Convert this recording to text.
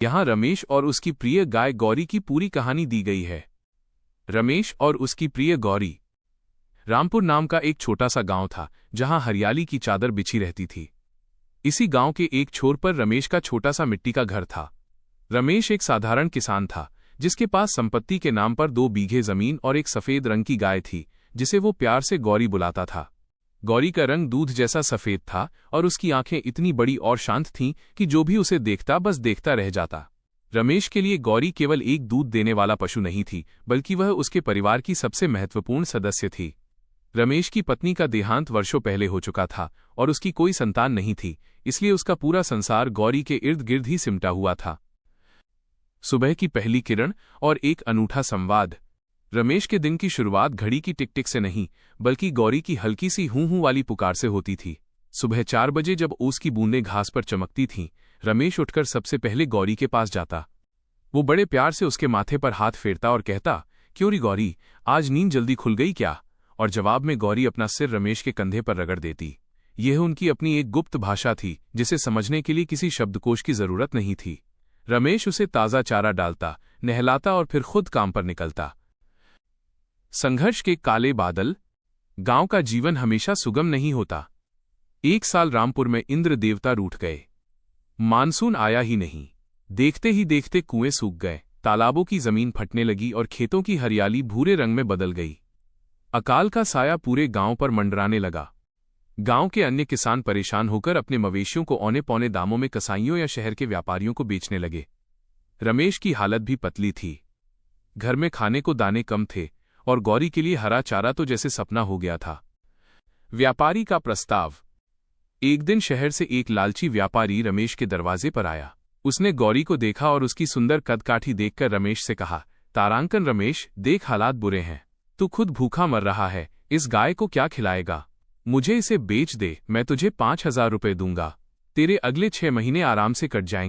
यहाँ रमेश और उसकी प्रिय गाय गौरी की पूरी कहानी दी गई है। रमेश और उसकी प्रिय गौरी। रामपुर नाम का एक छोटा सा गांव था जहां हरियाली की चादर बिछी रहती थी। इसी गांव के एक छोर पर रमेश का छोटा सा मिट्टी का घर था। रमेश एक साधारण किसान था जिसके पास संपत्ति के नाम पर 2 बीघे जमीन और एक सफेद रंग की गाय थी जिसे वो प्यार से गौरी बुलाता था। गौरी का रंग दूध जैसा सफेद था और उसकी आंखें इतनी बड़ी और शांत थीं कि जो भी उसे देखता बस देखता रह जाता। रमेश के लिए गौरी केवल एक दूध देने वाला पशु नहीं थी, बल्कि वह उसके परिवार की सबसे महत्वपूर्ण सदस्य थी। रमेश की पत्नी का देहांत वर्षों पहले हो चुका था और उसकी कोई संतान नहीं थी, इसलिए उसका पूरा संसार गौरी के इर्द गिर्द ही सिमटा हुआ था। सुबह की पहली किरण और एक अनूठा संवाद। रमेश के दिन की शुरुआत घड़ी की टिक टिक से नहीं, बल्कि गौरी की हल्की सी हूं हूं वाली पुकार से होती थी। सुबह 4 बजे जब ओस की बूंदें घास पर चमकती थीं, रमेश उठकर सबसे पहले गौरी के पास जाता। वो बड़े प्यार से उसके माथे पर हाथ फेरता और कहता, क्यों री गौरी, आज नींद जल्दी खुल गई क्या? और जवाब में गौरी अपना सिर रमेश के कंधे पर रगड़ देती। यह उनकी अपनी एक गुप्त भाषा थी जिसे समझने के लिए किसी शब्दकोश की जरूरत नहीं थी। रमेश उसे ताज़ा चारा डालता, नहलाता और फिर खुद काम पर निकलता। संघर्ष के काले बादल। गांव का जीवन हमेशा सुगम नहीं होता। एक साल रामपुर में इंद्र देवता रूठ गए। मानसून आया ही नहीं। देखते ही देखते कुएं सूख गए, तालाबों की जमीन फटने लगी और खेतों की हरियाली भूरे रंग में बदल गई। अकाल का साया पूरे गांव पर मंडराने लगा। गांव के अन्य किसान परेशान होकर अपने मवेशियों को औने पौने दामों में कसाईयों या शहर के व्यापारियों को बेचने लगे। रमेश की हालत भी पतली थी। घर में खाने को दाने कम थे और गौरी के लिए हरा चारा तो जैसे सपना हो गया था। व्यापारी का प्रस्ताव। एक दिन शहर से एक लालची व्यापारी रमेश के दरवाजे पर आया। उसने गौरी को देखा और उसकी सुंदर कदकाठी देखकर रमेश से कहा, तारांकन रमेश, देख हालात बुरे हैं। तू खुद भूखा मर रहा है, इस गाय को क्या खिलाएगा? मुझे इसे बेच दे, मैं तुझे 5,000 रुपये दूंगा। तेरे अगले 6 महीने आराम से कट जाएंगे।